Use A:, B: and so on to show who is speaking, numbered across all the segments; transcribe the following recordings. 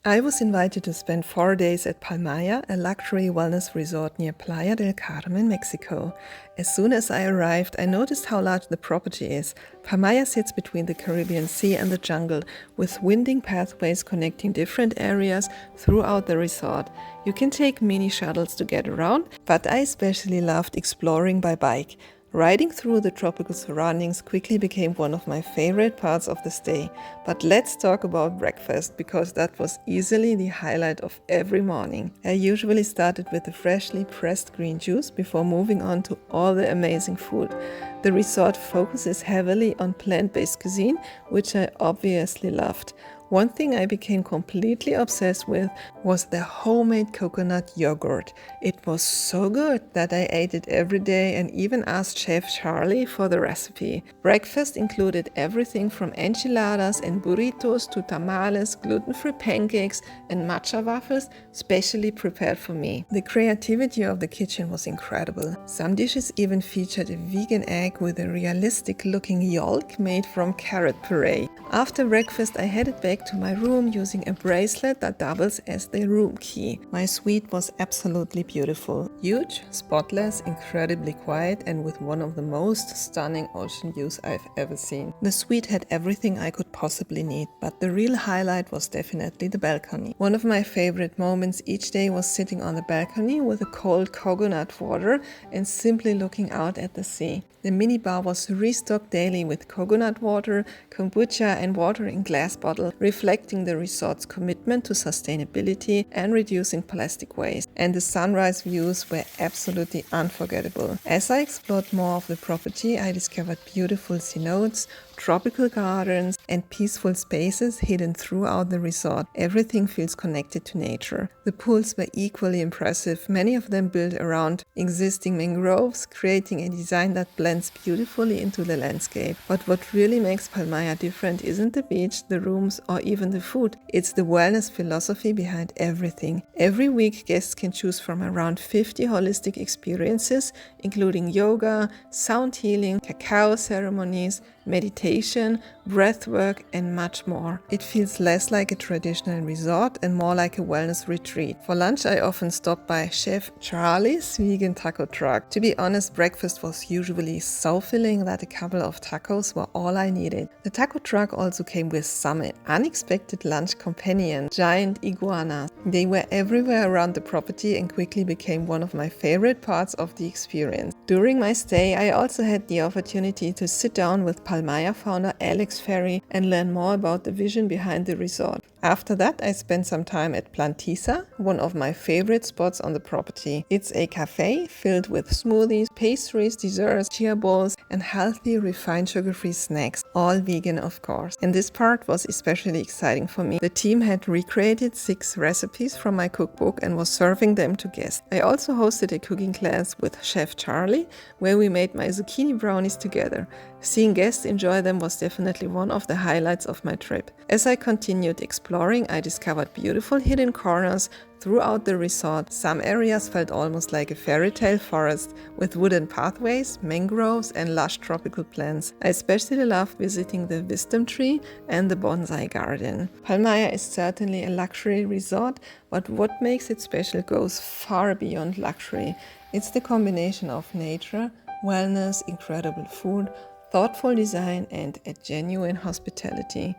A: I was invited to spend 4 days at Palmaïa, a luxury wellness resort near Playa del Carmen, Mexico. As soon as I arrived, I noticed how large the property is. Palmaïa sits between the Caribbean Sea and the jungle, with winding pathways connecting different areas throughout the resort. You can take mini shuttles to get around, but I especially loved exploring by bike. Riding through the tropical surroundings quickly became one of my favorite parts of the stay. But let's talk about breakfast, because that was easily the highlight of every morning. I usually started with a freshly pressed green juice before moving on to all the amazing food. The resort focuses heavily on plant-based cuisine, which I obviously loved. One thing I became completely obsessed with was the homemade coconut yogurt. It was so good that I ate it every day and even asked Chef Charly for the recipe. Breakfast included everything from enchiladas and burritos to tamales, gluten-free pancakes, and matcha waffles, specially prepared for me. The creativity of the kitchen was incredible. Some dishes even featured a vegan egg with a realistic-looking yolk made from carrot puree. After breakfast, I headed back to my room using a bracelet that doubles as the room key. My suite was absolutely beautiful. Huge, spotless, incredibly quiet, and with one of the most stunning ocean views I've ever seen. The suite had everything I could possibly need, but the real highlight was definitely the balcony. One of my favorite moments each day was sitting on the balcony with a cold coconut water and simply looking out at the sea. The minibar was restocked daily with coconut water, kombucha, and water in glass bottles, reflecting the resort's commitment to sustainability and reducing plastic waste. And the sunrise views were absolutely unforgettable. As I explored more of the property, I discovered beautiful cenotes, tropical gardens, and peaceful spaces hidden throughout the resort. Everything feels connected to nature. The pools were equally impressive, many of them built around existing mangroves, creating a design that blends beautifully into the landscape. But what really makes Palmaïa different isn't the beach, the rooms, or even the food. It's the wellness philosophy behind everything. Every week, guests can choose from around 50 holistic experiences, including yoga, sound healing, cacao ceremonies, meditation, breathwork, and much more. It feels less like a traditional resort and more like a wellness retreat. For lunch, I often stop by Chef Charly's vegan taco truck. To be honest, breakfast was usually so filling that a couple of tacos were all I needed. The taco truck also came with some unexpected lunch companion, giant iguanas. They were everywhere around the property and quickly became one of my favorite parts of the experience. During my stay, I also had the opportunity to sit down with Palmaïa founder Alex Ferri and learn more about the vision behind the resort. After that, I spent some time at Plantisa, one of my favorite spots on the property. It's a cafe filled with smoothies, pastries, desserts, chia bowls, and healthy, refined sugar-free snacks, all vegan of course. And this part was especially exciting for me. The team had recreated 6 recipes from my cookbook and was serving them to guests. I also hosted a cooking class with Chef Charly, where we made my zucchini brownies together. Seeing guests enjoy them was definitely one of the highlights of my trip. As I continued exploring, I discovered beautiful hidden corners throughout the resort. Some areas felt almost like a fairy tale forest with wooden pathways, mangroves, and lush tropical plants. I especially loved visiting the wisdom tree and the bonsai garden. Palmaïa is certainly a luxury resort, but what makes it special goes far beyond luxury. It's the combination of nature, wellness, incredible food, thoughtful design, and a genuine hospitality.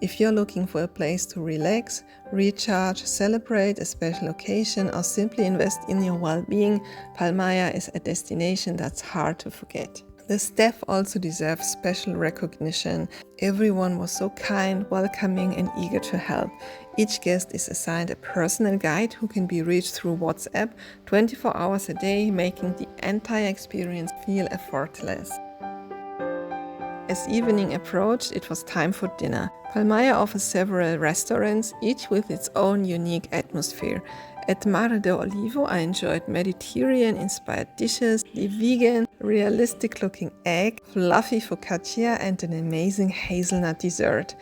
A: If you're looking for a place to relax, recharge, celebrate a special occasion, or simply invest in your well-being, Palmaïa is a destination that's hard to forget. The staff also deserves special recognition. Everyone was so kind, welcoming, and eager to help. Each guest is assigned a personal guide who can be reached through WhatsApp 24 hours a day, making the entire experience feel effortless. As evening approached, it was time for dinner. Palmaïa offers several restaurants, each with its own unique atmosphere. At Mare de Olivo, I enjoyed Mediterranean-inspired dishes, the vegan, realistic-looking egg, fluffy focaccia, and an amazing hazelnut dessert.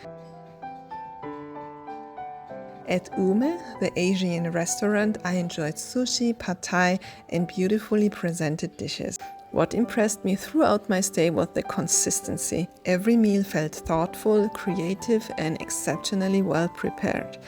A: At Ume, the Asian restaurant, I enjoyed sushi, pad thai, and beautifully presented dishes. What impressed me throughout my stay was the consistency. Every meal felt thoughtful, creative, and exceptionally well prepared.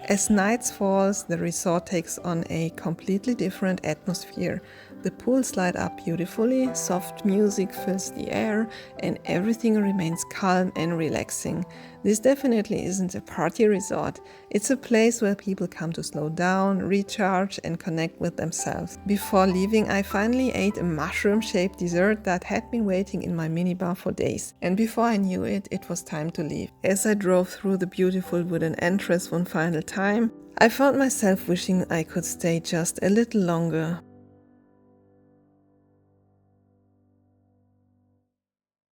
A: As night falls, the resort takes on a completely different atmosphere. The pools light up beautifully, soft music fills the air, and everything remains calm and relaxing. This definitely isn't a party resort. It's a place where people come to slow down, recharge, and connect with themselves. Before leaving, I finally ate a mushroom-shaped dessert that had been waiting in my minibar for days. And before I knew it, it was time to leave. As I drove through the beautiful wooden entrance one final time, I found myself wishing I could stay just a little longer.